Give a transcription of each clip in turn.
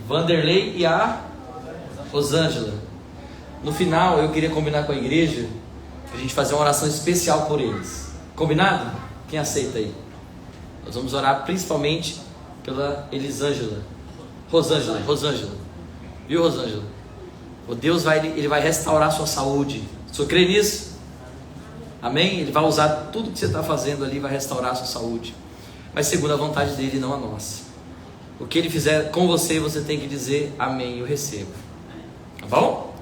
Vanderlei e a Rosângela. No final, eu queria combinar com a igreja a gente fazer uma oração especial por eles. Combinado? Quem aceita aí? Nós vamos orar principalmente pela Elisângela. Rosângela. Viu, Rosângela? O Deus ele vai restaurar a sua saúde. O senhor crê nisso? Amém? Ele vai usar tudo que você está fazendo ali, vai restaurar a sua saúde. Mas segundo a vontade dele, não a nossa. O que ele fizer com você, você tem que dizer amém, eu recebo. Tá bom?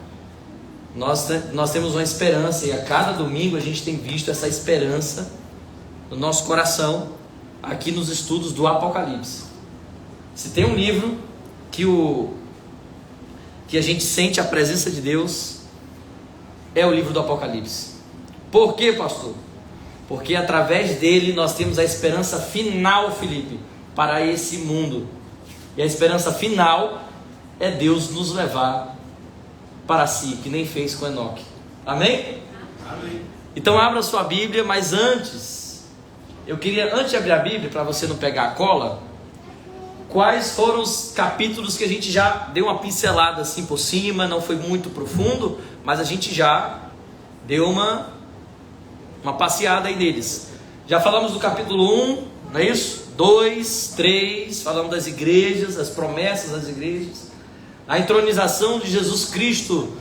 Nós temos uma esperança, e a cada domingo a gente tem visto essa esperança no nosso coração, aqui nos estudos do Apocalipse. Se tem um livro que a gente sente a presença de Deus, é o livro do Apocalipse. Por quê, pastor? Porque através dele nós temos a esperança final, Felipe, para esse mundo. E a esperança final é Deus nos levar para si, que nem fez com Enoque. Amém? Amém. Então abra sua Bíblia, mas antes de abrir a Bíblia, para você não pegar a cola, quais foram os capítulos que a gente já deu uma pincelada assim por cima, não foi muito profundo, mas a gente já deu uma passeada aí neles. Já falamos do capítulo 1, não é isso? 2, 3, falamos das igrejas, as promessas das igrejas, a entronização de Jesus Cristo,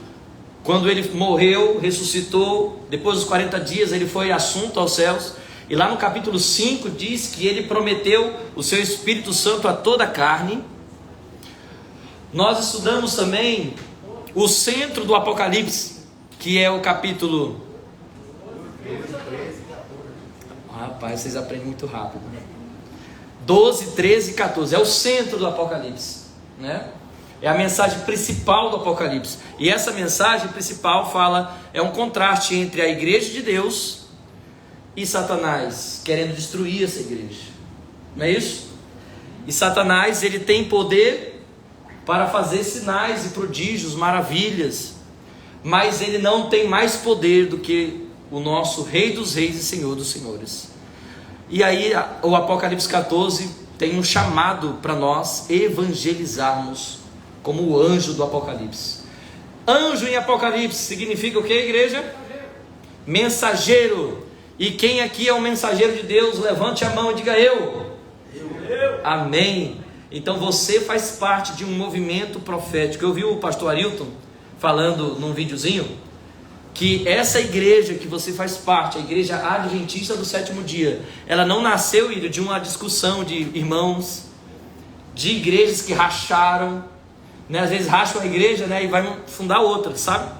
quando ele morreu, ressuscitou, depois dos 40 dias ele foi assunto aos céus, e lá no capítulo 5 diz que ele prometeu o seu Espírito Santo a toda a carne. Nós estudamos também o centro do Apocalipse, que é o capítulo... Rapaz, vocês aprendem muito rápido, né? 12, 13 e 14, é o centro do Apocalipse, né? É a mensagem principal do Apocalipse. E essa mensagem principal é um contraste entre a igreja de Deus e Satanás, querendo destruir essa igreja. Não é isso? E Satanás, ele tem poder para fazer sinais e prodígios, maravilhas, mas ele não tem mais poder do que o nosso Rei dos Reis e Senhor dos Senhores. E aí o Apocalipse 14 tem um chamado para nós evangelizarmos como o anjo do Apocalipse. Anjo em Apocalipse significa o que, igreja? Mensageiro. E quem aqui é um mensageiro de Deus? Levante a mão e diga eu. Amém. Então você faz parte de um movimento profético. Eu vi o pastor Arilton falando num videozinho que essa igreja que você faz parte, a igreja adventista do sétimo dia, ela não nasceu de uma discussão de irmãos, de igrejas que racharam, né? Às vezes racham a igreja, né? E vai fundar outra, sabe?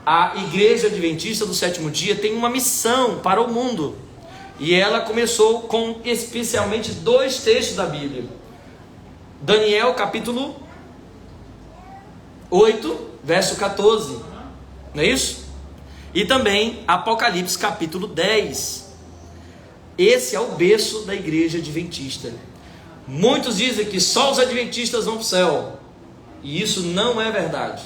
A igreja adventista do sétimo dia tem uma missão para o mundo, e ela começou com especialmente 2 textos da Bíblia: Daniel capítulo 8 verso 14, não é isso? E também Apocalipse capítulo 10. Esse é o berço da igreja adventista. Muitos dizem que só os adventistas vão para o céu, e isso não é verdade.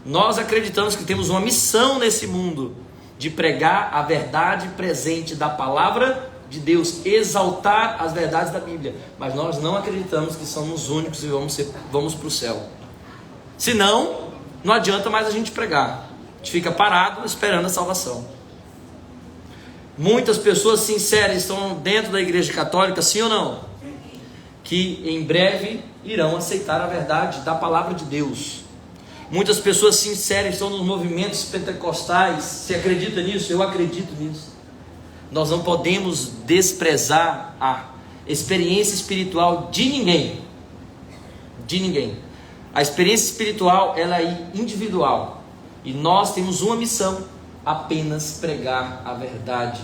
Nós acreditamos que temos uma missão nesse mundo, de pregar a verdade presente da palavra de Deus, exaltar as verdades da Bíblia, mas nós não acreditamos que somos únicos e vamos para o céu. Senão, não adianta mais a gente pregar, a gente fica parado esperando a salvação. Muitas pessoas sinceras estão dentro da igreja católica, sim ou não? Que em breve irão aceitar a verdade da palavra de Deus. Muitas pessoas sinceras estão nos movimentos pentecostais. Você acredita nisso? Eu acredito nisso. Nós não podemos desprezar a experiência espiritual de ninguém. De ninguém. A experiência espiritual, ela é individual. E nós temos uma missão: apenas pregar a verdade,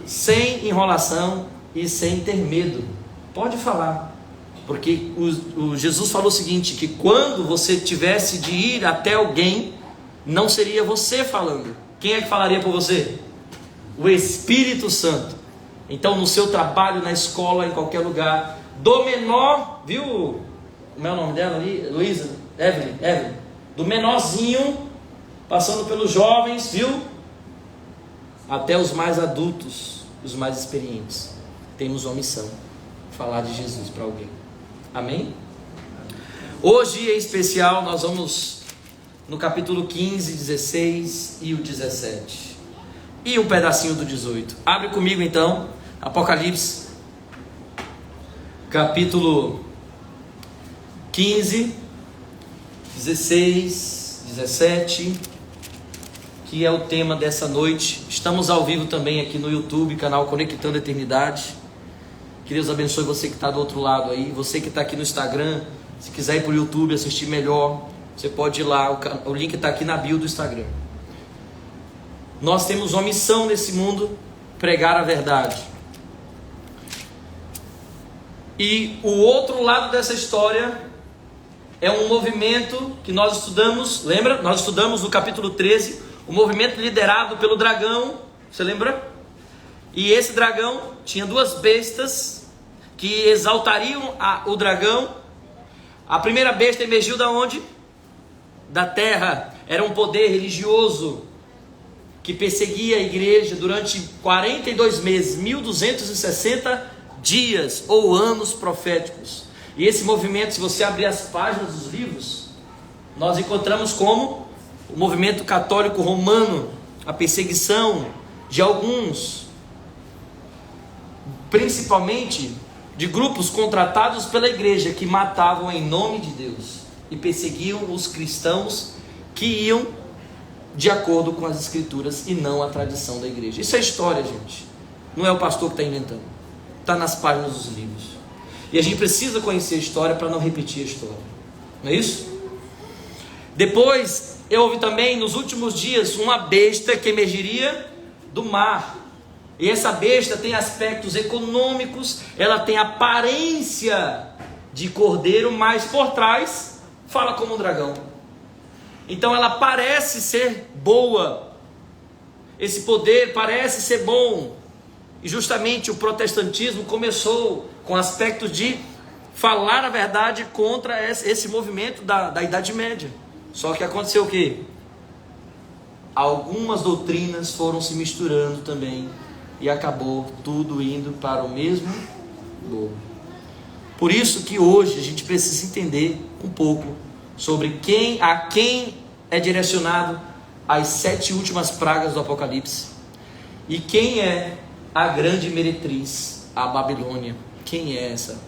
sem enrolação e sem ter medo. Pode falar. Porque o Jesus falou o seguinte, que quando você tivesse de ir até alguém, não seria você falando. Quem é que falaria por você? O Espírito Santo. Então no seu trabalho, na escola, em qualquer lugar, do menor, viu? Como é o nome dela ali? Luísa? Evelyn. Do menorzinho, passando pelos jovens, viu? Até os mais adultos, os mais experientes. Temos uma missão: falar de Jesus para alguém. Amém? Hoje, em especial, nós vamos no capítulo 15, 16 e o 17. E um pedacinho do 18. Abre comigo então, Apocalipse, capítulo 15, 16, 17, que é o tema dessa noite. Estamos ao vivo também aqui no YouTube, canal Conectando a Eternidade. Que Deus abençoe você que está do outro lado aí. Você que está aqui no Instagram, se quiser ir para o YouTube assistir melhor, você pode ir lá, o link está aqui na bio do Instagram. Nós temos uma missão nesse mundo, pregar a verdade. E o outro lado dessa história é um movimento que nós estudamos, lembra? Nós estudamos no capítulo 13, o movimento liderado pelo dragão, você lembra? E esse dragão tinha duas bestas que exaltariam o dragão. A primeira besta emergiu da onde? Da terra. Era um poder religioso que perseguia a igreja durante 42 meses, 1260 dias ou anos proféticos. E esse movimento, se você abrir as páginas dos livros, nós encontramos como o movimento católico romano, a perseguição de alguns, principalmente de grupos contratados pela igreja, que matavam em nome de Deus e perseguiam os cristãos que iam de acordo com as escrituras e não a tradição da igreja. Isso é história, gente. Não é o pastor que está inventando. Está nas páginas dos livros. E a gente precisa conhecer a história para não repetir a história. Não é isso? Depois, eu ouvi também nos últimos dias uma besta que emergiria do mar. E essa besta tem aspectos econômicos, ela tem aparência de cordeiro, mas por trás fala como um dragão. Então ela parece ser boa, esse poder parece ser bom. E justamente o protestantismo começou com aspectos de falar a verdade contra esse movimento da Idade Média. Só que aconteceu o quê? Algumas doutrinas foram se misturando também. E acabou tudo indo para o mesmo bolo. Por isso que hoje a gente precisa entender um pouco sobre a quem é direcionado as 7 últimas pragas do Apocalipse. E quem é a grande meretriz, a Babilônia. Quem é essa?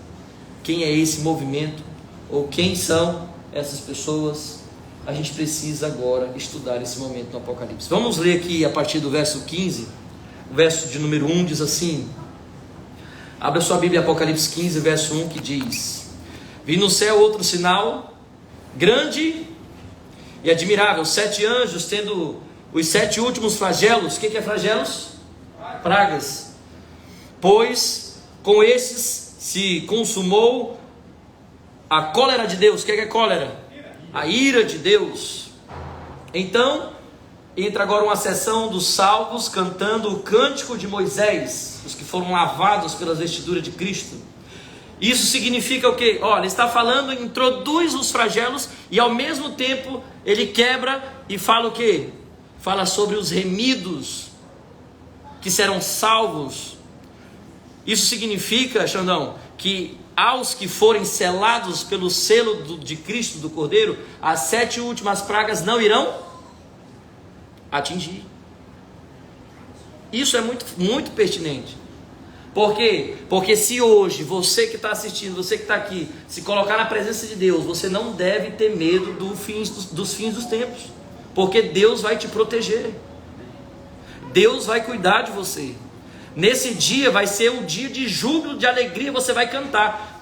Quem é esse movimento? Ou quem são essas pessoas? A gente precisa agora estudar esse momento no Apocalipse. Vamos ler aqui a partir do verso 15. O verso de número 1 diz assim: abra sua Bíblia, Apocalipse 15, verso 1, que diz: vi no céu outro sinal, grande e admirável, 7 anjos tendo os 7 últimos flagelos. O que é flagelos? Pragas. Pois com esses se consumou a cólera de Deus. O que é cólera? A ira de Deus. Então entra agora uma sessão dos salvos cantando o cântico de Moisés, os que foram lavados pelas vestiduras de Cristo. Isso significa o quê? Olha, ele está falando, introduz os flagelos e ao mesmo tempo ele quebra e fala o quê? Fala sobre os remidos que serão salvos. Isso significa, Xandão, que aos que forem selados pelo selo de Cristo, do Cordeiro, as 7 últimas pragas não irão atingir. Isso é muito, muito pertinente. Por quê? Porque se hoje você que está assistindo, você que está aqui, se colocar na presença de Deus, você não deve ter medo dos fins dos tempos, porque Deus vai te proteger, Deus vai cuidar de você. Nesse dia vai ser um dia de júbilo, de alegria, você vai cantar.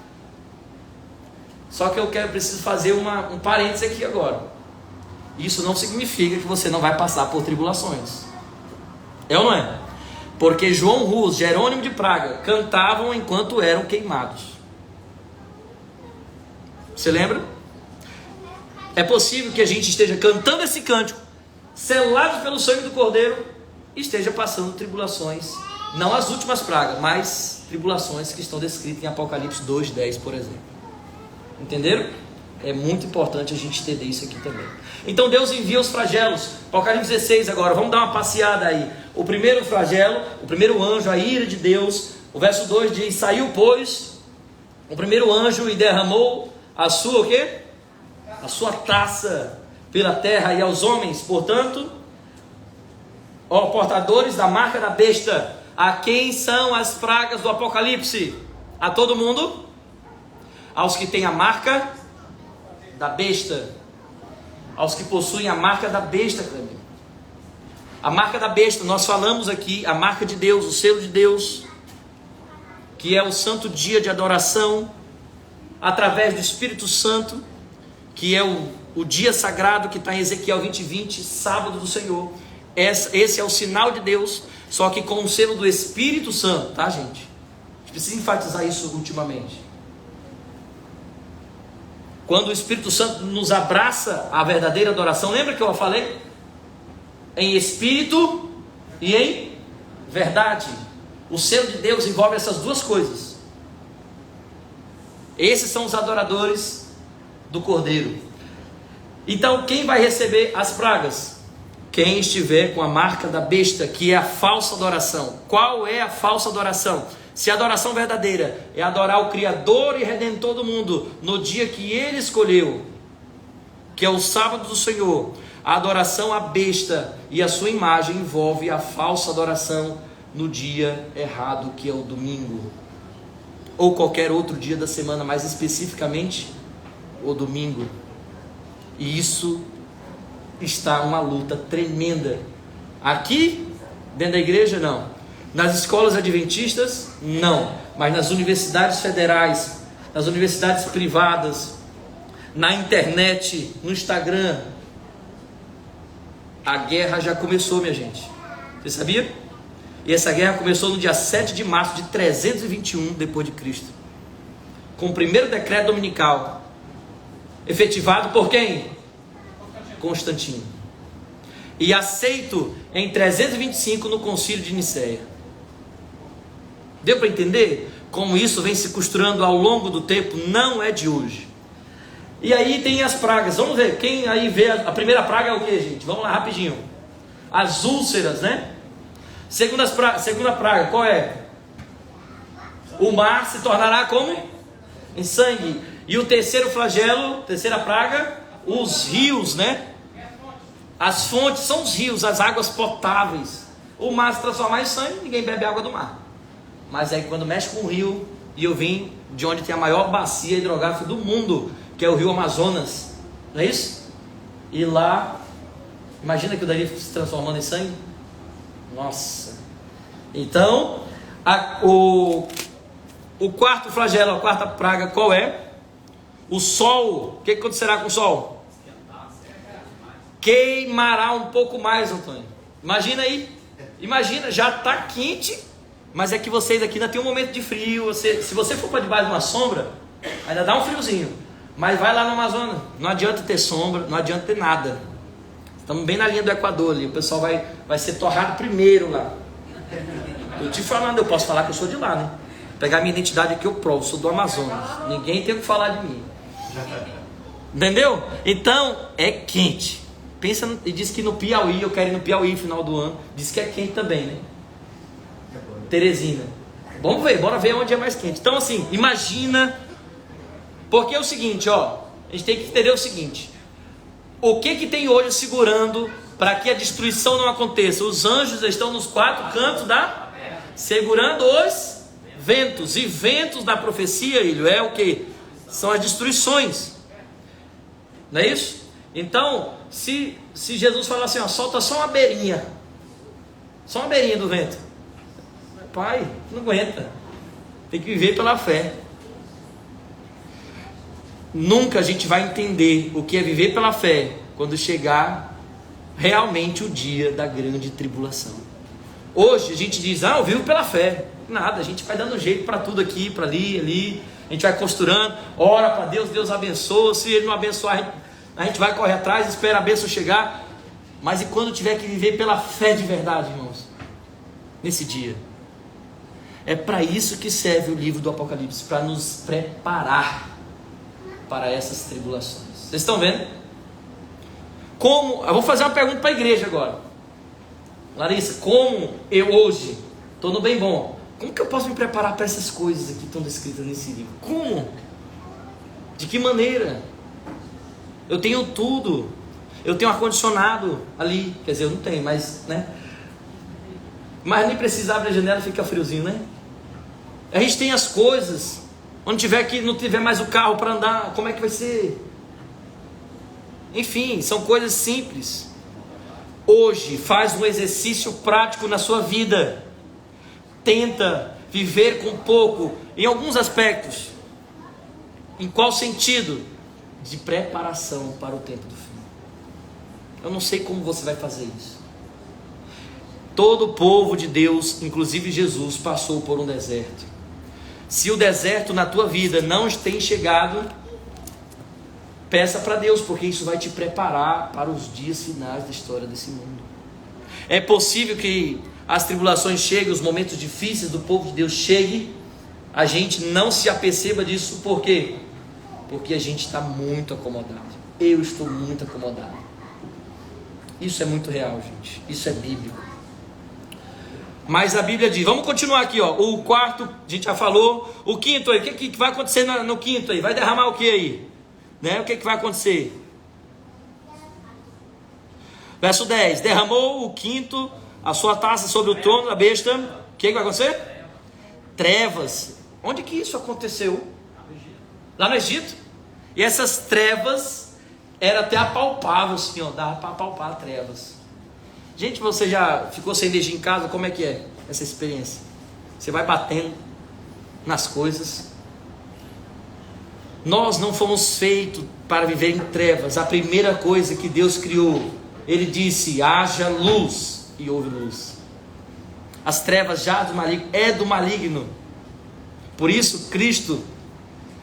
Só que preciso fazer um parênteses aqui agora. Isso não significa que você não vai passar por tribulações. É ou não é? Porque João Rus, Jerônimo de Praga cantavam enquanto eram queimados. Você lembra? É possível que a gente esteja cantando esse cântico, selado pelo sangue do Cordeiro, e esteja passando tribulações. Não as últimas pragas, mas tribulações que estão descritas em Apocalipse 2:10, por exemplo. Entenderam? É muito importante a gente entender isso aqui também. Então Deus envia os flagelos. Apocalipse 16 agora, vamos dar uma passeada aí. O primeiro flagelo, o primeiro anjo, a ira de Deus. O verso 2 diz: saiu, pois, o primeiro anjo e derramou a sua o quê? a sua taça pela terra, e aos homens, portanto, ó, portadores da marca da besta. A quem são as pragas do Apocalipse? A todo mundo? Aos que têm a marca da besta, aos que possuem a marca da besta, Cleber. A marca da besta, nós falamos aqui, a marca de Deus, o selo de Deus, que é o santo dia de adoração, através do Espírito Santo, que é o dia sagrado que está em Ezequiel 20:20, sábado do Senhor. Esse é o sinal de Deus, só que com o selo do Espírito Santo, tá, gente? A gente precisa enfatizar isso ultimamente. Quando o Espírito Santo nos abraça a verdadeira adoração, lembra que eu falei? Em espírito e em verdade. O selo de Deus envolve essas duas coisas. Esses são os adoradores do Cordeiro. Então, quem vai receber as pragas? Quem estiver com a marca da besta, que é a falsa adoração. Qual é a falsa adoração? Se a adoração verdadeira é adorar o Criador e Redentor do mundo no dia que Ele escolheu, que é o sábado do Senhor, a adoração à besta e a sua imagem envolve a falsa adoração no dia errado, que é o domingo, ou qualquer outro dia da semana, mais especificamente o domingo. E isso está uma luta tremenda. Aqui dentro da igreja não, nas escolas adventistas não, mas nas universidades federais, nas universidades privadas, na internet, no Instagram, a guerra já começou, minha gente. Você sabia? E essa guerra começou no dia 7 de março de 321 depois de Cristo, com o primeiro decreto dominical, efetivado por quem? Constantino, e aceito em 325 no concílio de Nicéia. Deu para entender como isso vem se costurando ao longo do tempo? Não é de hoje. E aí tem as pragas. Vamos ver, quem aí vê a primeira praga é o que, gente? Vamos lá rapidinho. As úlceras, né? Segunda praga, qual é? O mar se tornará como? Em sangue. E o terceiro flagelo, terceira praga, os rios, né? As fontes são os rios, as águas potáveis. O mar se transformar em sangue, ninguém bebe água do mar. Mas aí quando mexe com o rio, e eu vim de onde tem a maior bacia hidrográfica do mundo, que é o rio Amazonas, não é isso? E lá, imagina que o dali se transformando em sangue. Nossa. Então, o quarto flagelo, a quarta praga, qual é? O sol. O que acontecerá com o sol? Queimará um pouco mais, Antônio. Imagina aí. Imagina, já está quente, mas é que vocês aqui ainda tem um momento de frio. Se você for para debaixo de uma sombra, ainda dá um friozinho. Mas vai lá no Amazonas, não adianta ter sombra, não adianta ter nada. Estamos bem na linha do Equador ali, o pessoal vai ser torrado primeiro lá. Eu te falando, eu posso falar que eu sou de lá, né? Pegar minha identidade aqui, eu provo, sou do Amazonas. Ninguém tem o que falar de mim. Entendeu? Então, é quente. Pensa, e diz que no Piauí, eu quero ir no Piauí no final do ano, diz que é quente também, né? Teresina. Vamos ver, bora ver onde é mais quente. Então assim, imagina, porque é o seguinte, ó, a gente tem que entender o seguinte: o que tem hoje segurando para que a destruição não aconteça? Os anjos estão nos quatro cantos segurando os ventos, e ventos na profecia, Ilho, é o que? São as destruições, não é isso? Então, se Jesus falar assim, ó, solta só uma beirinha do vento, pai, não aguenta, tem que viver pela fé. Nunca a gente vai entender o que é viver pela fé quando chegar realmente o dia da grande tribulação. Hoje a gente diz, eu vivo pela fé. Nada, a gente vai dando jeito para tudo aqui, para ali, a gente vai costurando, ora para Deus, Deus abençoa. Se Ele não abençoar, a gente vai correr atrás, espera a bênção chegar. Mas e quando tiver que viver pela fé de verdade, irmãos? Nesse dia. É para isso que serve o livro do Apocalipse, para nos preparar para essas tribulações. Vocês estão vendo? Como? Eu vou fazer uma pergunta para a igreja agora. Larissa, como eu hoje estou no bem bom, como que eu posso me preparar para essas coisas aqui que estão descritas nesse livro? Como? De que maneira? eu tenho tudo, eu tenho ar-condicionado ali, quer dizer, eu não tenho, mas, né? Mas nem precisa abrir a janela e fica friozinho, né? A gente tem as coisas, onde tiver que não tiver mais o carro para andar, como é que vai ser? Enfim, são coisas simples. Hoje, faz um exercício prático na sua vida. Tenta viver com pouco, em alguns aspectos. Em qual sentido? De preparação para o tempo do fim. Eu não sei como você vai fazer isso. Todo o povo de Deus, inclusive Jesus, passou por um deserto. Se o deserto na tua vida não tem chegado, peça para Deus, porque isso vai te preparar para os dias finais da história desse mundo. É possível que as tribulações cheguem, os momentos difíceis do povo de Deus cheguem, a gente não se aperceba disso, por quê? Porque a gente está muito acomodado. Eu estou muito acomodado. Isso é muito real, gente. Isso é bíblico. Mas a Bíblia diz, vamos continuar aqui, ó. O quarto, a gente já falou. O quinto aí, o que vai acontecer no quinto aí? Vai derramar o que aí? Né? O que vai acontecer? Verso 10, derramou o quinto a sua taça sobre o trono da besta. O que vai acontecer? Trevas. Onde que isso aconteceu? Lá no Egito. E essas trevas era até apalpável, assim, ó, dava para apalpar trevas. Gente, você já ficou sem energia em casa? Como é que é essa experiência? Você vai batendo nas coisas. Nós não fomos feitos para viver em trevas. A primeira coisa que Deus criou, Ele disse, haja luz, e houve luz. As trevas já do maligno, é do maligno. Por isso Cristo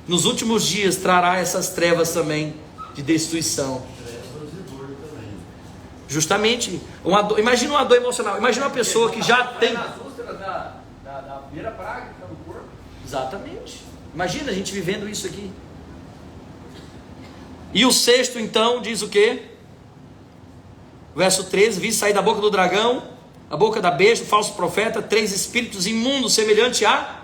nos últimos dias trará essas trevas também de destruição. Justamente, imagina uma dor emocional. Imagina uma pessoa que já tem da primeira praga que está no corpo. Exatamente. Imagina a gente vivendo isso aqui. E o sexto então diz o quê? Verso 13, vi sair da boca do dragão, a boca da besta, o falso profeta, 3 espíritos imundos, semelhante a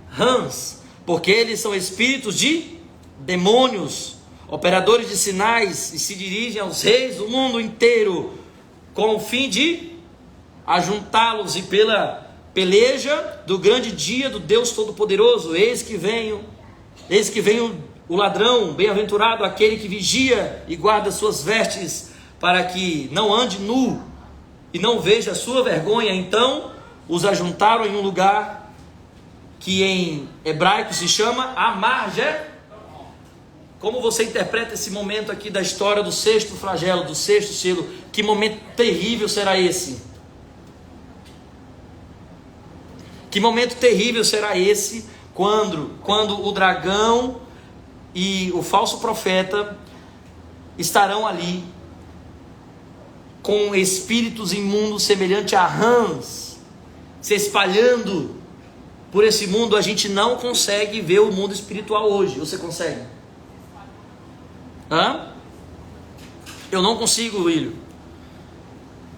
rãs, porque eles são espíritos de demônios, operadores de sinais, e se dirigem aos reis do mundo inteiro, com o fim de ajuntá-los, e pela peleja do grande dia do Deus Todo-Poderoso, eis que vem o ladrão, bem-aventurado aquele que vigia e guarda suas vestes, para que não ande nu e não veja a sua vergonha. Então os ajuntaram em um lugar que em hebraico se chama Amargé. Como você interpreta esse momento aqui da história do sexto flagelo, do sexto selo? Que momento terrível será esse? Que momento terrível será esse quando o dragão e o falso profeta estarão ali com espíritos imundos semelhante a rãs se espalhando por esse mundo. A gente não consegue ver o mundo espiritual hoje. Você consegue? Eu não consigo, William.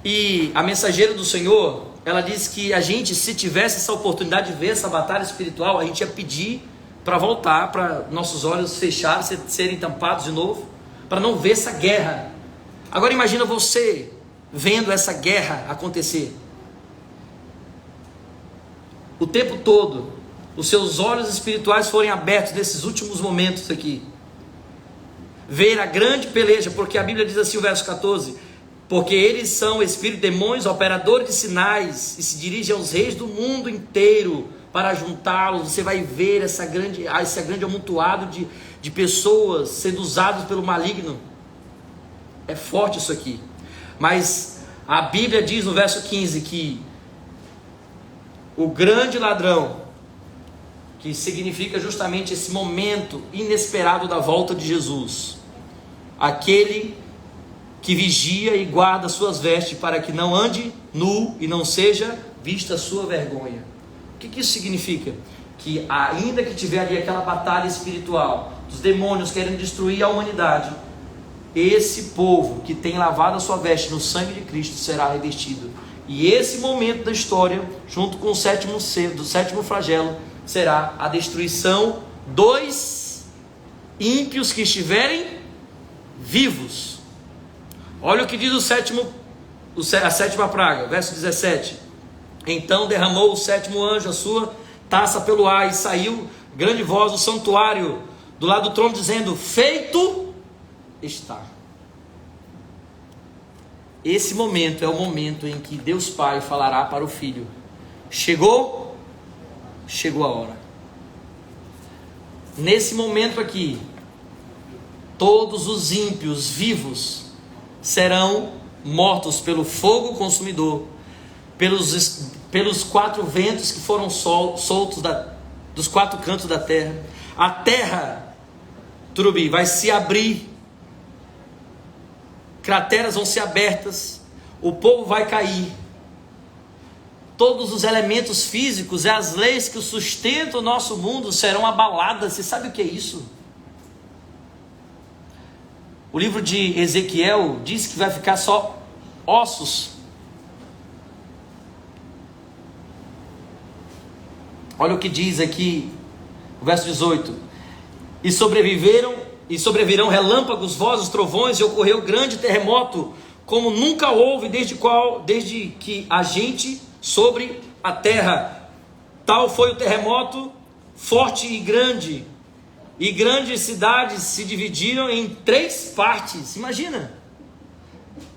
E a mensageira do Senhor, ela disse que a gente, se tivesse essa oportunidade de ver essa batalha espiritual, a gente ia pedir para voltar, para nossos olhos fechados, serem tampados de novo, para não ver essa guerra. Agora imagina você vendo essa guerra acontecer o tempo todo, os seus olhos espirituais forem abertos nesses últimos momentos aqui, ver a grande peleja, porque a Bíblia diz assim, o verso 14, porque eles são espíritos, demônios, operadores de sinais, e se dirigem aos reis do mundo inteiro para juntá-los. Você vai ver esse grande amontoado de pessoas sendo usadas pelo maligno. É forte isso aqui. Mas a Bíblia diz no verso 15 que o grande ladrão, que significa justamente esse momento inesperado da volta de Jesus, aquele que vigia e guarda suas vestes para que não ande nu e não seja vista a sua vergonha. O que isso significa? Que ainda que tiver ali aquela batalha espiritual, dos demônios querendo destruir a humanidade, esse povo que tem lavado a sua veste no sangue de Cristo será revestido. E esse momento da história, junto com o sétimo flagelo, será a destruição dos ímpios que estiverem vivos. Olha o que diz a sétima praga, verso 17. Então derramou o sétimo anjo a sua taça pelo ar, e saiu grande voz do santuário do lado do trono, dizendo: feito está. Esse momento é o momento em que Deus Pai falará para o Filho: chegou a hora. Nesse momento aqui, todos os ímpios vivos serão mortos pelo fogo consumidor, pelos quatro ventos que foram soltos dos quatro cantos da terra. A terra, Turubi, vai se abrir, crateras vão ser abertas, o povo vai cair. Todos os elementos físicos e as leis que sustentam o nosso mundo serão abaladas. Você sabe o que é isso? O livro de Ezequiel diz que vai ficar só ossos. Olha o que diz aqui, o verso 18: e sobrevirão relâmpagos, vozes, trovões, e ocorreu grande terremoto, como nunca houve desde que a gente sobre a terra. Tal foi o terremoto, forte e grandes cidades se dividiram em 3 partes. Imagina,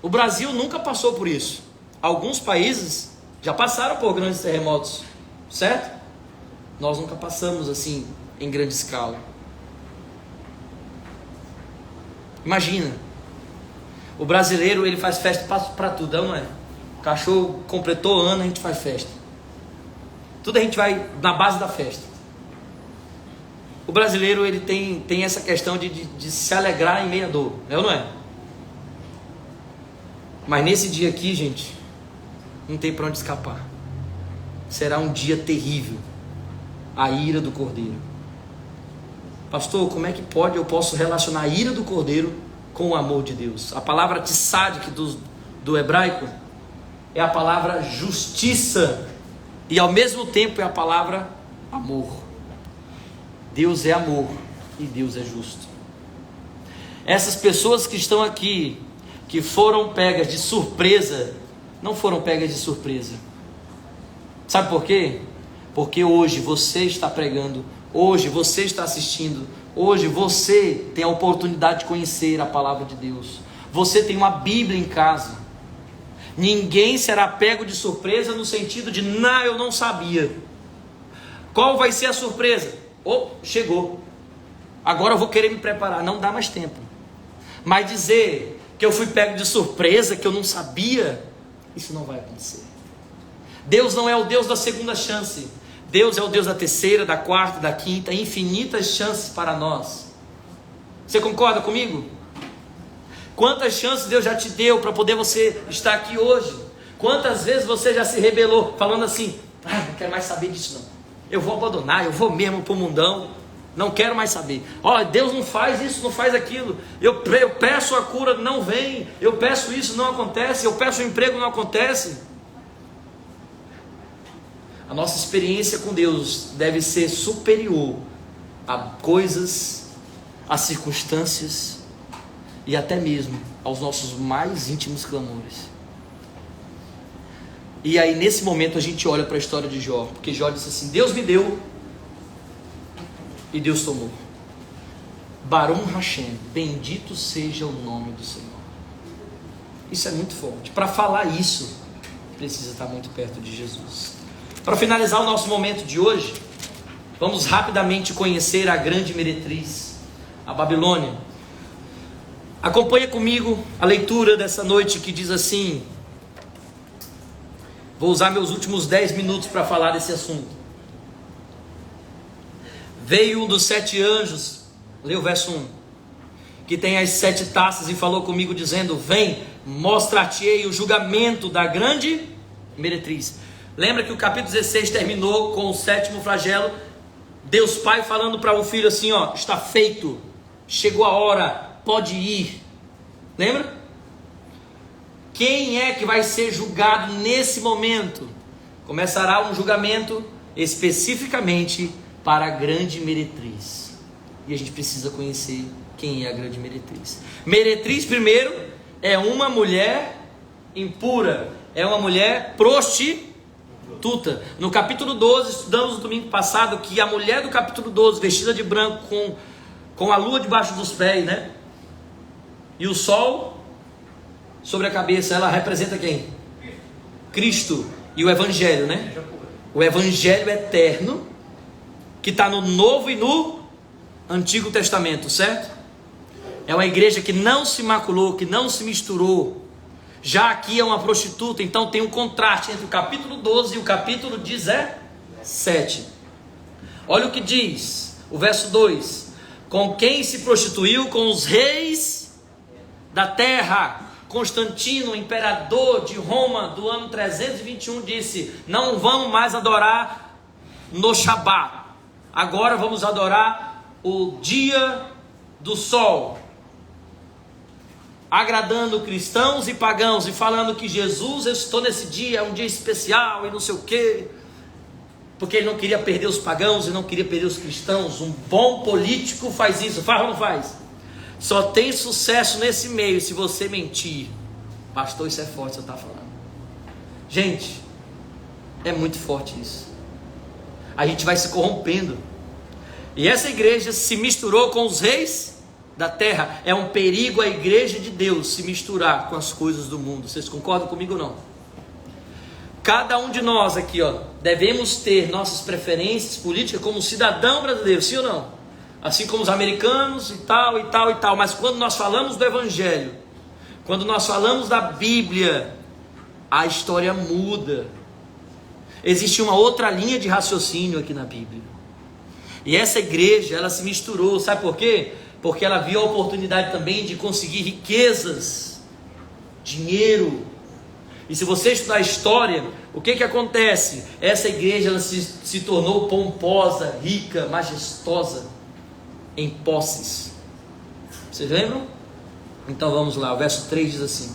o Brasil nunca passou por isso. Alguns países já passaram por grandes terremotos, certo? Nós nunca passamos assim em grande escala. Imagina, o brasileiro, ele faz festa para tudo, não é? O cachorro completou ano, a gente faz festa. Tudo a gente vai na base da festa. O brasileiro, ele tem essa questão de se alegrar em meio à dor, é ou não é? Mas nesse dia aqui, gente, não tem para onde escapar. Será um dia terrível, a ira do Cordeiro. Pastor, como é que eu posso relacionar a ira do Cordeiro com o amor de Deus? A palavra tsadik do hebraico é a palavra justiça, e ao mesmo tempo é a palavra amor. Deus é amor e Deus é justo. Essas pessoas que estão aqui, que foram pegas de surpresa, não foram pegas de surpresa. Sabe por quê? Porque hoje você está pregando, hoje você está assistindo, hoje você tem a oportunidade de conhecer a palavra de Deus. Você tem uma Bíblia em casa. Ninguém será pego de surpresa no sentido de, eu não sabia. Qual vai ser a surpresa? Chegou, agora eu vou querer me preparar. Não dá mais tempo. Mas dizer que eu fui pego de surpresa, que eu não sabia, isso não vai acontecer. Deus não é o Deus da segunda chance. Deus é o Deus da terceira, da quarta, da quinta, infinitas chances para nós. Você concorda comigo? Quantas chances Deus já te deu para poder você estar aqui hoje? Quantas vezes você já se rebelou, falando assim: não quero mais saber disso não, eu vou abandonar, eu vou mesmo para o mundão, não quero mais saber. Deus não faz isso, não faz aquilo, eu peço a cura, não vem, eu peço isso, não acontece, eu peço o emprego, não acontece. A nossa experiência com Deus deve ser superior a coisas, a circunstâncias e até mesmo aos nossos mais íntimos clamores. E aí nesse momento a gente olha para a história de Jó, porque Jó disse assim: Deus me deu e Deus tomou. Barum Hashem, bendito seja o nome do Senhor. Isso é muito forte. Para falar isso, precisa estar muito perto de Jesus. Para finalizar o nosso momento de hoje, vamos rapidamente conhecer a grande meretriz, a Babilônia. Acompanha comigo a leitura dessa noite, que diz assim. Vou usar meus últimos 10 minutos para falar desse assunto. Veio um dos 7 anjos, lê o verso 1, que tem as 7 taças, e falou comigo dizendo: vem, mostra-te-ei o julgamento da grande meretriz. Lembra que o capítulo 16 terminou com o 7º flagelo, Deus Pai falando para o Filho assim: está feito, chegou a hora, pode ir. Lembra? Quem é que vai ser julgado nesse momento? Começará um julgamento especificamente para a grande meretriz. E a gente precisa conhecer quem é a grande meretriz. Meretriz, primeiro, é uma mulher impura, é uma mulher prostituta. No capítulo 12, estudamos no domingo passado que a mulher do capítulo 12, vestida de branco, com a lua debaixo dos pés, né? E o sol sobre a cabeça, ela representa quem? Cristo. E o Evangelho, né? O Evangelho eterno, que está no Novo e no Antigo Testamento, certo? É uma igreja que não se maculou, que não se misturou. Já aqui é uma prostituta, então tem um contraste entre o capítulo 12 e o capítulo 17. Olha o que diz, o verso 2: com quem se prostituiu? Com os reis da terra. Constantino, imperador de Roma do ano 321, disse: não vamos mais adorar no Shabat, agora vamos adorar o dia do sol, agradando cristãos e pagãos, e falando que Jesus ressuscitou nesse dia, é um dia especial e não sei o que, porque ele não queria perder os pagãos e não queria perder os cristãos. Um bom político faz isso, faz ou não faz? Só tem sucesso nesse meio se você mentir. Pastor, isso é forte, você está falando. Gente, é muito forte isso. A gente vai se corrompendo. E essa igreja se misturou com os reis da terra. É um perigo a igreja de Deus se misturar com as coisas do mundo. Vocês concordam comigo ou não? Cada um de nós aqui, devemos ter nossas preferências políticas como cidadão brasileiro, sim ou não? Assim como os americanos e tal e tal e tal. Mas quando nós falamos do Evangelho, quando nós falamos da Bíblia, a história muda. Existe uma outra linha de raciocínio aqui na Bíblia. E essa igreja, ela se misturou, sabe por quê? Porque ela viu a oportunidade também de conseguir riquezas, dinheiro. E se você estudar a história, o que acontece? Essa igreja, ela se tornou pomposa, rica, majestosa, em posses. Vocês lembram? Então vamos lá, o verso 3 diz assim: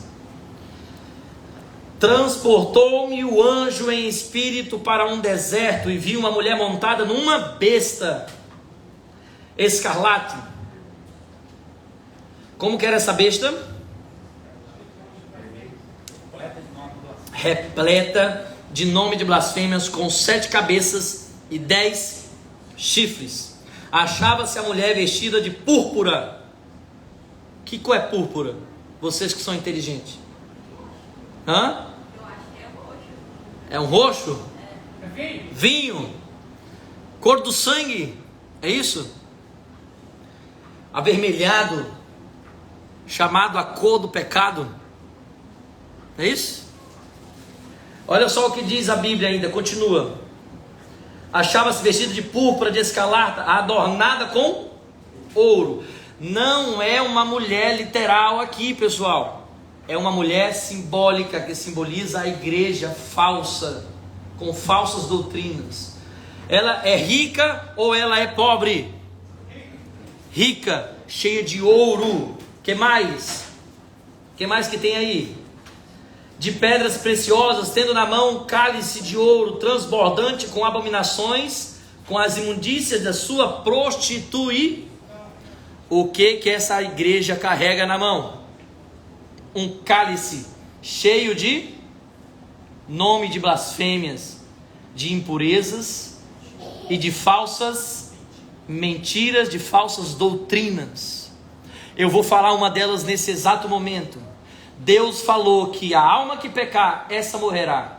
transportou-me o anjo em espírito para um deserto, e vi uma mulher montada numa besta escarlate. Como que era essa besta? Repleta de nome de blasfêmias, com 7 cabeças e 10 chifres. Achava-se a mulher vestida de púrpura. Que cor é púrpura? Vocês que são inteligentes. Hã? Eu acho que é roxo. É um roxo? É vinho. Vinho. Cor do sangue. É isso? Avermelhado. Chamado a cor do pecado. É isso? Olha só o que diz a Bíblia ainda. Continua. Achava-se vestido de púrpura, de escarlata, adornada com ouro. Não é uma mulher literal aqui, pessoal. É uma mulher simbólica, que simboliza a igreja falsa, com falsas doutrinas. Ela é rica ou ela é pobre? Rica, cheia de ouro. Que mais? Que mais que tem aí? De pedras preciosas, tendo na mão um cálice de ouro transbordante com abominações, com as imundícias da sua prostituição. O que essa igreja carrega na mão? Um cálice cheio de nome de blasfêmias, de impurezas e de falsas mentiras, de falsas doutrinas. Eu vou falar uma delas nesse exato momento. Deus falou que a alma que pecar, essa morrerá.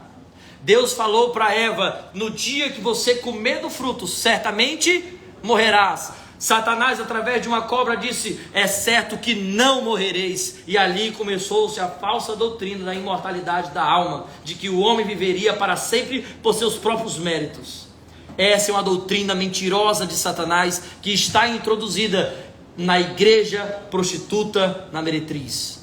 Deus falou para Eva: no dia que você comer do fruto, certamente morrerás. Satanás, através de uma cobra, disse: é certo que não morrereis. E ali começou-se a falsa doutrina da imortalidade da alma, de que o homem viveria para sempre por seus próprios méritos. Essa é uma doutrina mentirosa de Satanás, que está introduzida na igreja prostituta, na meretriz.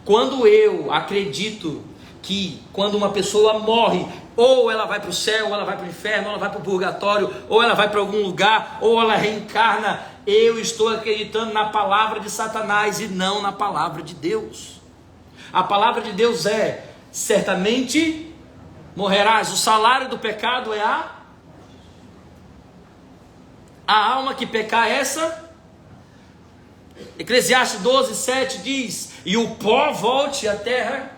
Quando eu acredito que quando uma pessoa morre, ou ela vai para o céu, ou ela vai para o inferno, ou ela vai para o purgatório, ou ela vai para algum lugar, ou ela reencarna, eu estou acreditando na palavra de Satanás e não na palavra de Deus. A palavra de Deus é: certamente morrerás. O salário do pecado é A alma que pecar, essa, Eclesiastes 12, 7 diz, e o pó volte à terra,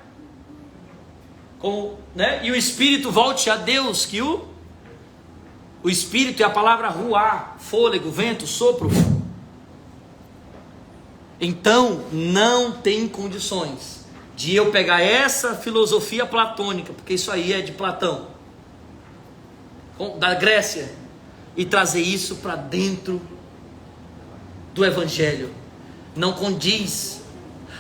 e o espírito volte a Deus, que o espírito é a palavra ruá, fôlego, vento, sopro. Então, não tem condições de eu pegar essa filosofia platônica, porque isso aí é de Platão, da Grécia, e trazer isso para dentro do Evangelho. Não condiz,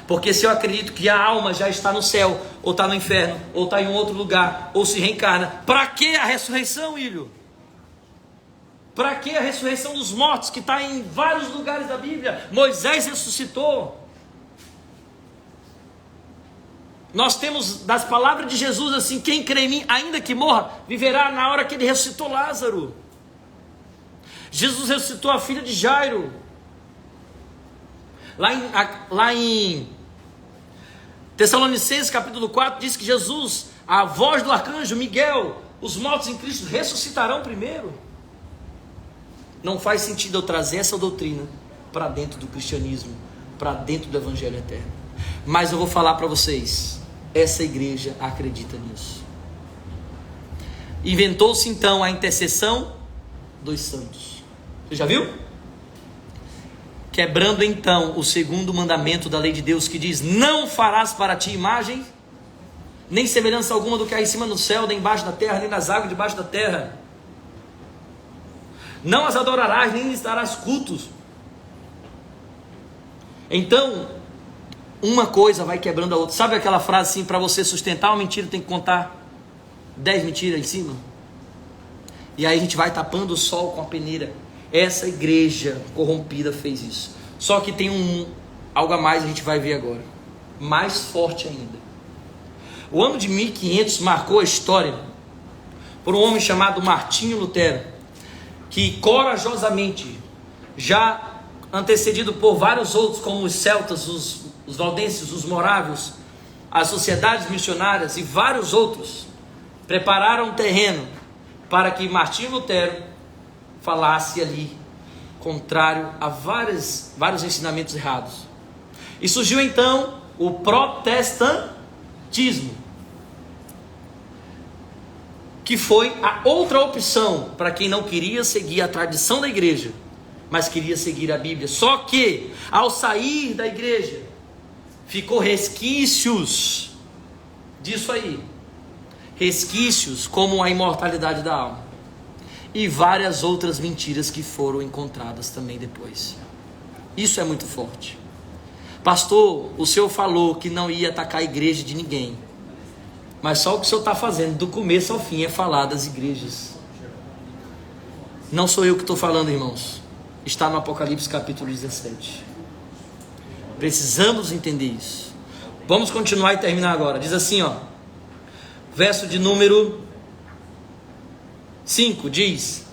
porque se eu acredito que a alma já está no céu, ou está no inferno, ou está em um outro lugar, ou se reencarna, para que a ressurreição, Ilho? Para que a ressurreição dos mortos, que está em vários lugares da Bíblia? Moisés ressuscitou. Nós temos das palavras de Jesus assim, quem crê em mim, ainda que morra, viverá, na hora que ele ressuscitou Lázaro. Jesus ressuscitou a filha de Jairo. Lá em Tessalonicenses capítulo 4 diz que Jesus, a voz do arcanjo Miguel, os mortos em Cristo ressuscitarão primeiro. Não faz sentido eu trazer essa doutrina para dentro do cristianismo, para dentro do evangelho eterno. Mas eu vou falar para vocês, essa igreja acredita nisso. Inventou-se então a intercessão dos santos. Você já viu? Quebrando então o segundo mandamento da lei de Deus, que diz: não farás para ti imagem, nem semelhança alguma do que há em cima no céu, nem embaixo da terra, nem nas águas debaixo da terra. Não as adorarás, nem lhes darás cultos. Então, uma coisa vai quebrando a outra. Sabe aquela frase assim, para você sustentar uma mentira tem que contar 10 mentiras em cima? E aí a gente vai tapando o sol com a peneira. Essa igreja corrompida fez isso. Só que tem algo a mais, a gente vai ver agora, mais forte ainda. O ano de 1500 marcou a história por um homem chamado Martinho Lutero, que corajosamente, já antecedido por vários outros, como os celtas, os valdenses, os morávios, as sociedades missionárias e vários outros, prepararam um terreno para que Martinho Lutero falasse ali, contrário a vários ensinamentos errados. E surgiu então o protestantismo, que foi a outra opção para quem não queria seguir a tradição da igreja, mas queria seguir a Bíblia. Só que, ao sair da igreja, ficou resquícios disso aí. Resquícios como a imortalidade da alma. E várias outras mentiras que foram encontradas também depois. Isso é muito forte. Pastor, o senhor falou que não ia atacar a igreja de ninguém. Mas só o que o senhor está fazendo do começo ao fim é falar das igrejas. Não sou eu que estou falando, irmãos. Está no Apocalipse capítulo 17. Precisamos entender isso. Vamos continuar e terminar agora. Diz assim, verso de número 5, diz: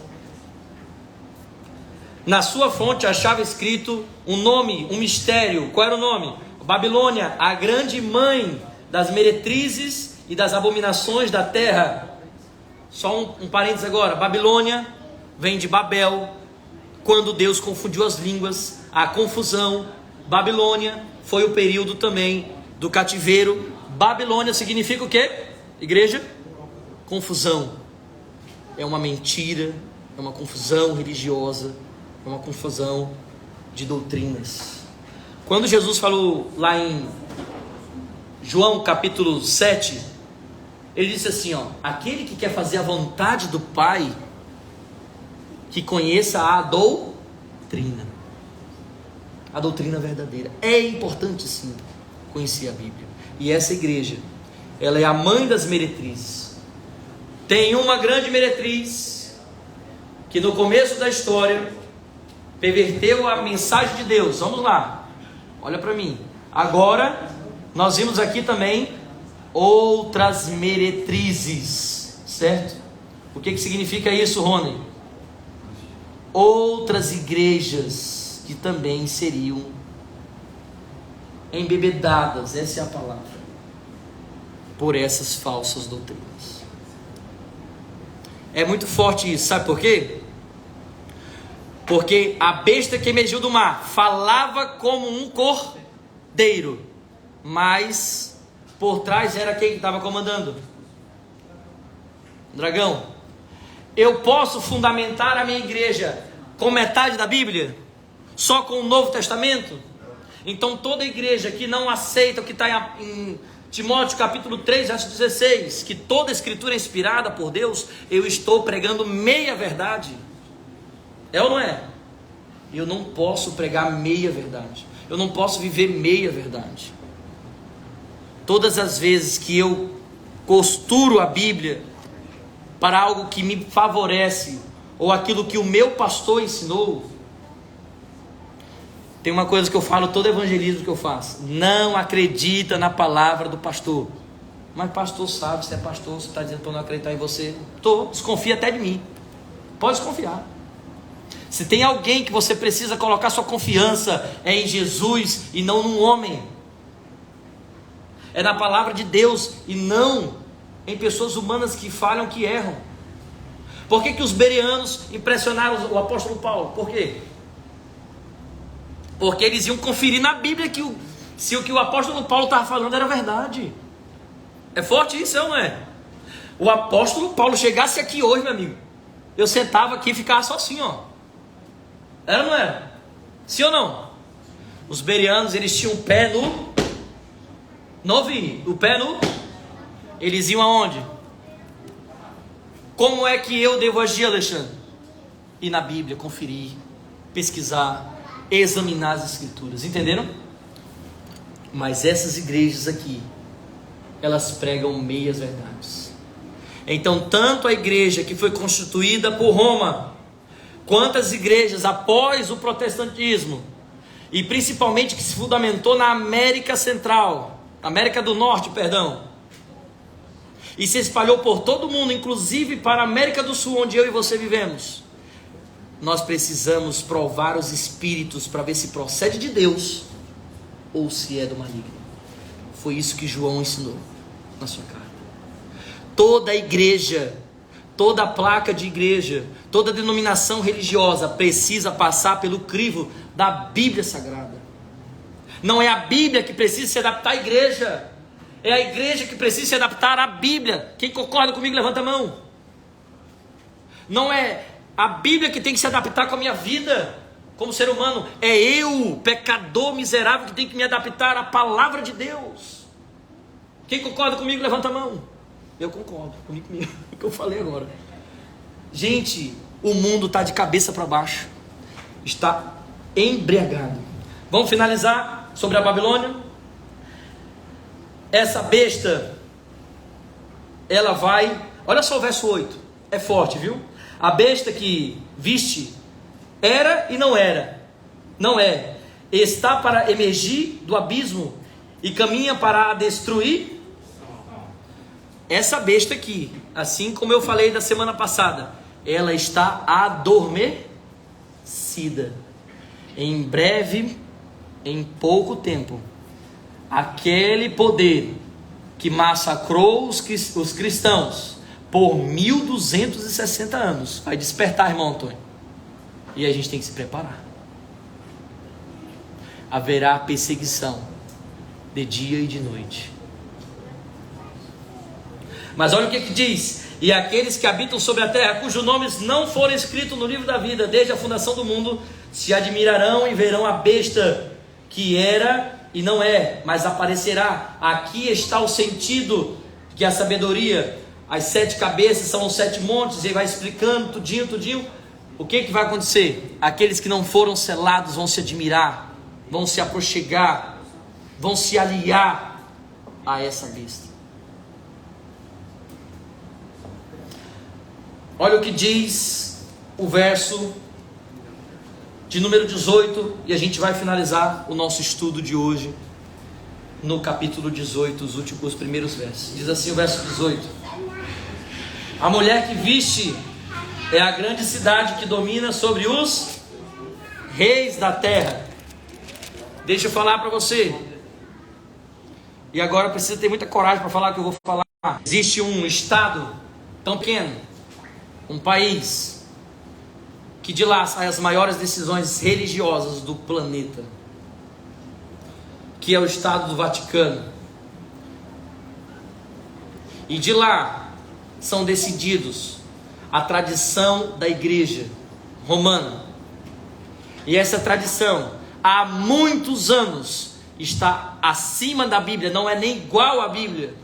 na sua fonte achava escrito um nome, um mistério. Qual era o nome? Babilônia, a grande mãe das meretrizes e das abominações da terra. Só um parênteses agora. Babilônia vem de Babel, quando Deus confundiu as línguas, a confusão. Babilônia foi o período também do cativeiro. Babilônia significa o quê? Igreja? Confusão. É uma mentira, é uma confusão religiosa, é uma confusão de doutrinas. Quando Jesus falou lá em João capítulo 7, ele disse assim, aquele que quer fazer a vontade do Pai, que conheça a doutrina verdadeira. É importante sim conhecer a Bíblia. E essa igreja, ela é a mãe das meretrizes. Tem uma grande meretriz que no começo da história perverteu a mensagem de Deus. Vamos lá, olha para mim. Agora nós vimos aqui também outras meretrizes, certo? O que significa isso, Rony? Outras igrejas que também seriam embebedadas, essa é a palavra, por essas falsas doutrinas. É muito forte isso, sabe por quê? Porque a besta que emergiu do mar falava como um cordeiro, mas por trás era quem estava comandando? Dragão. Eu posso fundamentar a minha igreja com metade da Bíblia? Só com o Novo Testamento? Então toda igreja que não aceita o que está em Timóteo capítulo 3, verso 16, que toda escritura é inspirada por Deus, eu estou pregando meia verdade. É ou não é? Eu não posso pregar meia verdade. Eu não posso viver meia verdade. Todas as vezes que eu costuro a Bíblia para algo que me favorece, ou aquilo que o meu pastor ensinou, tem uma coisa que eu falo, todo evangelismo que eu faço: não acredita na palavra do pastor. Mas pastor sabe, se é pastor, você está dizendo para eu não acreditar em você? Desconfia até de mim. Pode desconfiar. Se tem alguém que você precisa colocar sua confiança, é em Jesus e não num homem. É na palavra de Deus e não em pessoas humanas que falham, que erram. Por que os bereanos impressionaram o apóstolo Paulo? Por quê? Porque eles iam conferir na Bíblia se o que o apóstolo Paulo estava falando era verdade. É forte isso, ou não é? O apóstolo Paulo chegasse aqui hoje, meu amigo, eu sentava aqui e ficava só assim, ó. Era ou não era? Sim ou não? Os bereanos, eles tinham o pé o pé no... Eles iam aonde? Como é que eu devo agir, Alexandre? Ir na Bíblia, conferir, pesquisar, examinar as escrituras, entenderam? Mas essas igrejas aqui, elas pregam meias verdades. Então tanto a igreja que foi constituída por Roma, quanto as igrejas após o protestantismo, e principalmente que se fundamentou na América Central, América do Norte, perdão, e se espalhou por todo o mundo, inclusive para a América do Sul, onde eu e você vivemos, nós precisamos provar os espíritos para ver se procede de Deus ou se é do maligno. Foi isso que João ensinou na sua carta. Toda igreja, toda placa de igreja, toda denominação religiosa precisa passar pelo crivo da Bíblia Sagrada. Não é a Bíblia que precisa se adaptar à igreja, é a igreja que precisa se adaptar à Bíblia. Quem concorda comigo, levanta a mão. Não é a Bíblia que tem que se adaptar com a minha vida como ser humano, é eu, pecador miserável, que tem que me adaptar à palavra de Deus. Quem concorda comigo, levanta a mão. Eu concordo comigo, o que eu falei agora. Gente, o mundo está de cabeça para baixo, está embriagado. Vamos finalizar sobre a Babilônia. Essa besta, ela vai, olha só o verso 8, é forte, viu? A besta que viste era e não era, não é, está para emergir do abismo e caminha para a destruir. Essa besta aqui, assim como eu falei da semana passada, ela está adormecida. Em breve, em pouco tempo, aquele poder que massacrou os cristãos por 1260 anos vai despertar, irmão Antônio, e a gente tem que se preparar. Haverá perseguição de dia e de noite. Mas olha o que diz: e aqueles que habitam sobre a terra, cujos nomes não foram escritos no livro da vida desde a fundação do mundo, se admirarão e verão a besta que era e não é, mas aparecerá. Aqui está o sentido que a sabedoria, as 7 cabeças são os 7 montes, e vai explicando tudinho. O que vai acontecer? Aqueles que não foram selados vão se admirar, vão se aproxegar, vão se aliar a essa besta. Olha o que diz o verso de número 18, e a gente vai finalizar o nosso estudo de hoje no capítulo 18, os primeiros versos. Diz assim o verso 18: a mulher que viste é a grande cidade que domina sobre os reis da terra. Deixa eu falar para você, e agora precisa ter muita coragem para falar o que eu vou falar. Existe um estado tão pequeno, um país que de lá saem as maiores decisões religiosas do planeta, que é o Estado do Vaticano. E de lá são decididos a tradição da igreja romana. E essa tradição, há muitos anos, está acima da Bíblia, não é nem igual à Bíblia.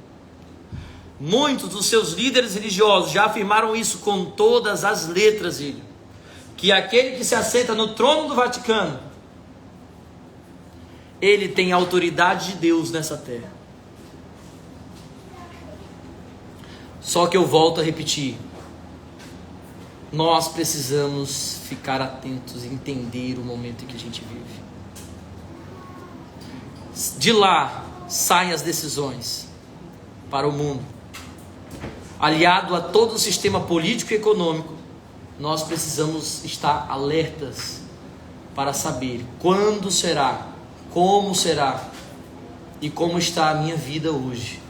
Muitos dos seus líderes religiosos já afirmaram isso com todas as letras, que aquele que se assenta no trono do Vaticano, ele tem a autoridade de Deus nessa terra. Só que eu volto a repetir, nós precisamos ficar atentos e entender o momento em que a gente vive. De lá saem as decisões para o mundo. Aliado a todo o sistema político e econômico, nós precisamos estar alertas para saber quando será, como será e como está a minha vida hoje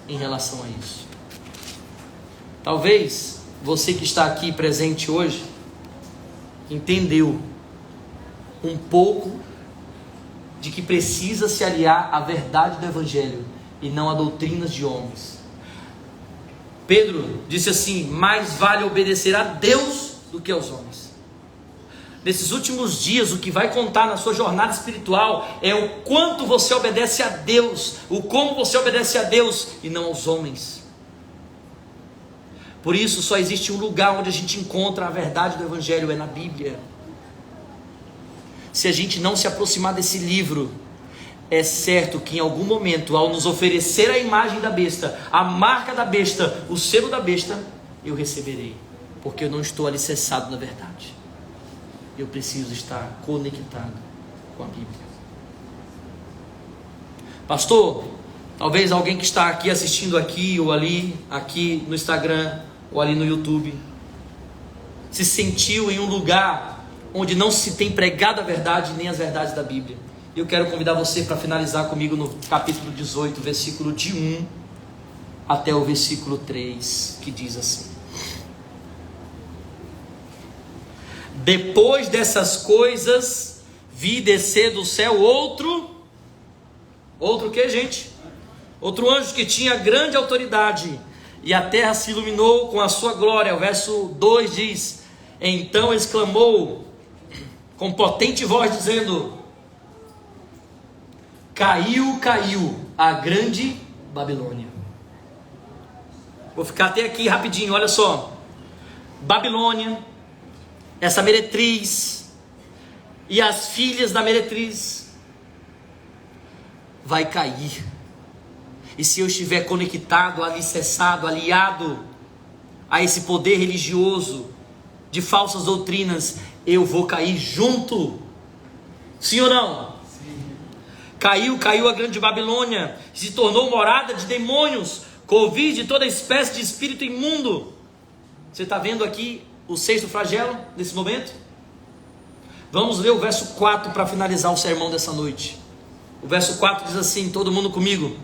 em relação a isso. Talvez você que está aqui presente hoje entendeu um pouco de que precisa se aliar à verdade do Evangelho e não a doutrinas de homens. Pedro disse assim: mais vale obedecer a Deus do que aos homens. Nesses últimos dias, o que vai contar na sua jornada espiritual é o quanto você obedece a Deus, o como você obedece a Deus e não aos homens. Por isso só existe um lugar onde a gente encontra a verdade do Evangelho, é na Bíblia. Se a gente não se aproximar desse livro, é certo que em algum momento, ao nos oferecer a imagem da besta, a marca da besta, o selo da besta, eu receberei, porque eu não estou alicerçado na verdade. Eu preciso estar conectado com a Bíblia. Pastor, talvez alguém que está aqui assistindo aqui ou ali, aqui no Instagram ou ali no YouTube, se sentiu em um lugar onde não se tem pregado a verdade nem as verdades da Bíblia. Eu quero convidar você para finalizar comigo no capítulo 18, versículo de 1 até o versículo 3, que diz assim: depois dessas coisas, vi descer do céu outro que, gente? Outro anjo que tinha grande autoridade, e a terra se iluminou com a sua glória. O verso 2 diz: então exclamou com potente voz, dizendo: caiu a grande Babilônia. Vou ficar até aqui rapidinho, olha só. Babilônia, essa meretriz e as filhas da meretriz vai cair. E se eu estiver conectado, alicerçado, aliado a esse poder religioso de falsas doutrinas, eu vou cair junto. Sim ou não? Sim. Caiu a grande Babilônia, se tornou morada de demônios, covil de toda espécie de espírito imundo. Você está vendo aqui o sexto flagelo nesse momento? Vamos ler o verso 4 para finalizar o sermão dessa noite. O verso 4 diz assim, todo mundo comigo: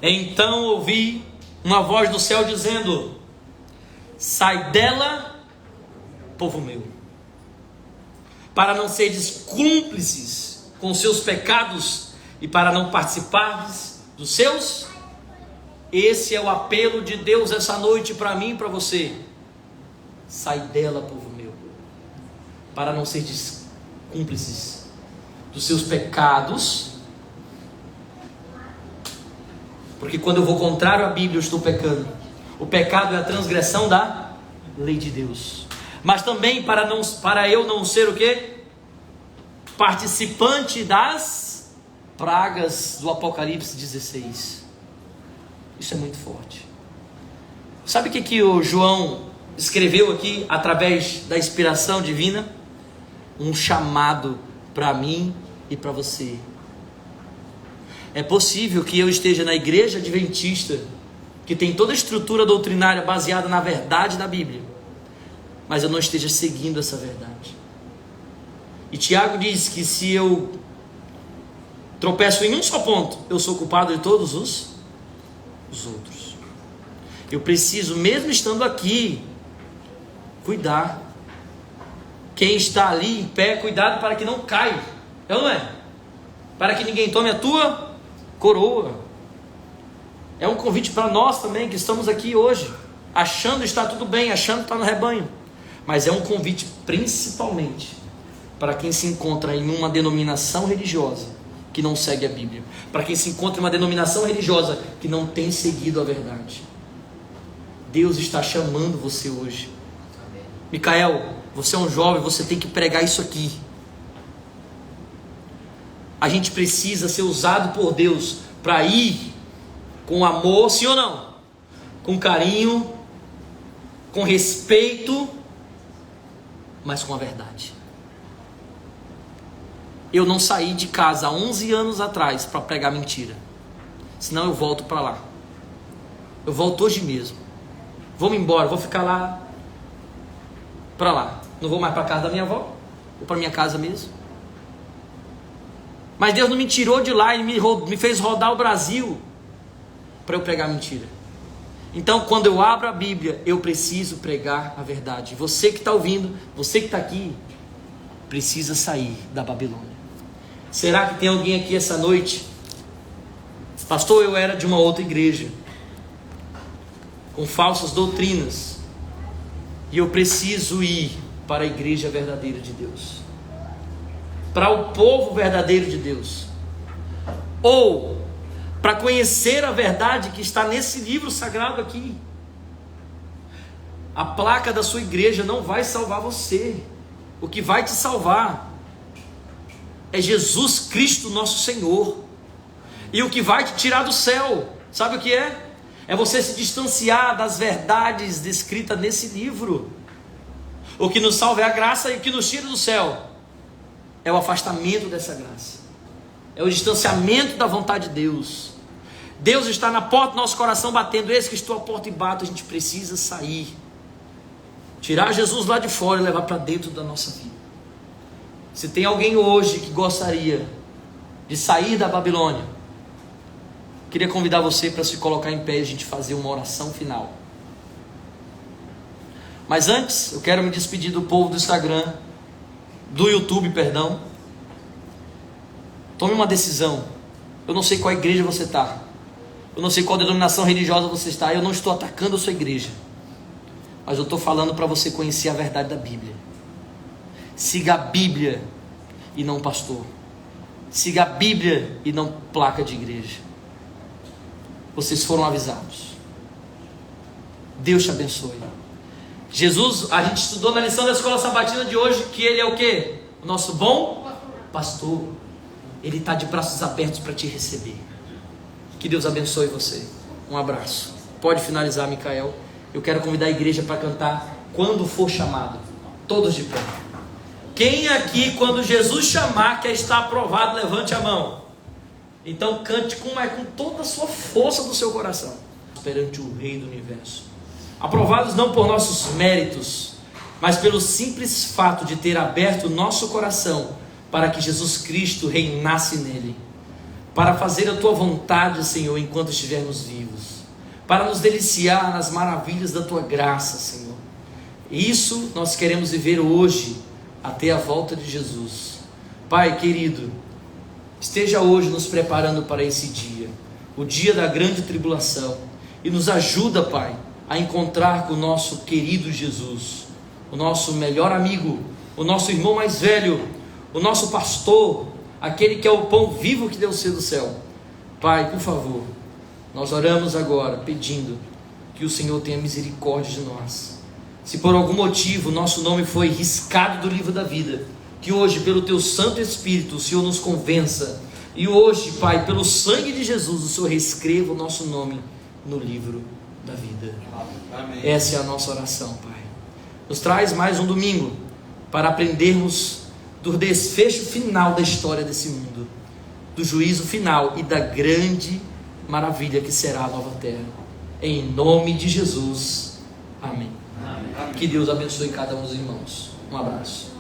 então ouvi uma voz do céu dizendo: sai dela, povo meu, para não seres cúmplices com seus pecados e para não participares dos seus. Esse é o apelo de Deus essa noite para mim e para você. Sai dela, povo meu, para não seres cúmplices dos seus pecados, porque quando eu vou contrário à Bíblia, eu estou pecando. O pecado é a transgressão da lei de Deus. Mas também para eu não ser o quê? Participante das pragas do Apocalipse 16. Isso é muito forte. Sabe o que o João escreveu aqui através da inspiração divina? Um chamado para mim e para você. É possível que eu esteja na igreja adventista, que tem toda a estrutura doutrinária baseada na verdade da Bíblia, mas eu não esteja seguindo essa verdade. E Tiago diz que se eu tropeço em um só ponto, eu sou culpado de todos os outros. Eu preciso, mesmo estando aqui, cuidar. Quem está ali em pé, cuidado para que não caia. É ou não é? Para que ninguém tome a tua coroa. É um convite para nós também que estamos aqui hoje, achando que está tudo bem, achando que está no rebanho. Mas é um convite principalmente para quem se encontra em uma denominação religiosa que não segue a Bíblia. Para quem se encontra em uma denominação religiosa que não tem seguido a verdade. Deus está chamando você hoje. Micael, você é um jovem, você tem que pregar isso aqui. A gente precisa ser usado por Deus para ir com amor, sim ou não? Com carinho, com respeito, mas com a verdade. Eu não saí de casa há 11 anos atrás para pregar mentira. Senão eu volto para lá. Eu volto hoje mesmo. Vou-me embora, vou ficar lá, para lá. Não vou mais para casa da minha avó, ou para minha casa mesmo. Mas Deus não me tirou de lá e me fez rodar o Brasil para eu pregar mentira. Então, quando eu abro a Bíblia, eu preciso pregar a verdade. Você que está ouvindo, você que está aqui, precisa sair da Babilônia. Será que tem alguém aqui essa noite? Pastor, eu era de uma outra igreja, com falsas doutrinas, e eu preciso ir para a igreja verdadeira de Deus, para o povo verdadeiro de Deus, ou para conhecer a verdade que está nesse livro sagrado aqui. A placa da sua igreja não vai salvar você. O que vai te salvar é Jesus Cristo nosso Senhor. E o que vai te tirar do céu, sabe o que é? É você se distanciar das verdades descritas nesse livro. O que nos salva é a graça, e o que nos tira do céu é o afastamento dessa graça, é o distanciamento da vontade de Deus. Deus está na porta do nosso coração batendo. Eis que estou à porta e bato. A gente precisa sair, tirar Jesus lá de fora e levar para dentro da nossa vida. Se tem alguém hoje que gostaria de sair da Babilônia, queria convidar você para se colocar em pé e a gente fazer uma oração final. Mas antes, eu quero me despedir do povo do Instagram, do YouTube, perdão. Tome uma decisão. Eu não sei qual igreja você está, eu não sei qual denominação religiosa você está, eu não estou atacando a sua igreja, mas eu estou falando para você conhecer a verdade da Bíblia. Siga a Bíblia e não pastor. Siga a Bíblia e não placa de igreja. Vocês foram avisados. Deus te abençoe. Jesus, a gente estudou na lição da escola sabatina de hoje que Ele é o quê? O nosso bom pastor. Ele está de braços abertos para te receber. Que Deus abençoe você. Um abraço. Pode finalizar, Micael. Eu quero convidar a igreja para cantar Quando For Chamado. Todos de pé. Quem aqui, quando Jesus chamar, quer estar aprovado, levante a mão. Então cante com toda a sua força do seu coração, perante o Rei do Universo. Aprovados não por nossos méritos, mas pelo simples fato de ter aberto o nosso coração para que Jesus Cristo reinasse nele, para fazer a tua vontade, Senhor, enquanto estivermos vivos, para nos deliciar nas maravilhas da tua graça, Senhor. Isso nós queremos viver hoje, até a volta de Jesus. Pai querido, esteja hoje nos preparando para esse dia, o dia da grande tribulação, e nos ajuda, Pai, a encontrar com o nosso querido Jesus, o nosso melhor amigo, o nosso irmão mais velho, o nosso pastor, aquele que é o pão vivo que desceu do céu. Pai, por favor, nós oramos agora pedindo que o Senhor tenha misericórdia de nós. Se por algum motivo nosso nome foi riscado do livro da vida, que hoje pelo Teu Santo Espírito o Senhor nos convença, e hoje, Pai, pelo sangue de Jesus, o Senhor reescreva o nosso nome no livro da vida. Amém. Essa é a nossa oração, Pai. Nos traz mais um domingo para aprendermos do desfecho final da história desse mundo, do juízo final e da grande maravilha que será a nova terra. Em nome de Jesus. Amém. Amém. Que Deus abençoe cada um dos irmãos. Um abraço.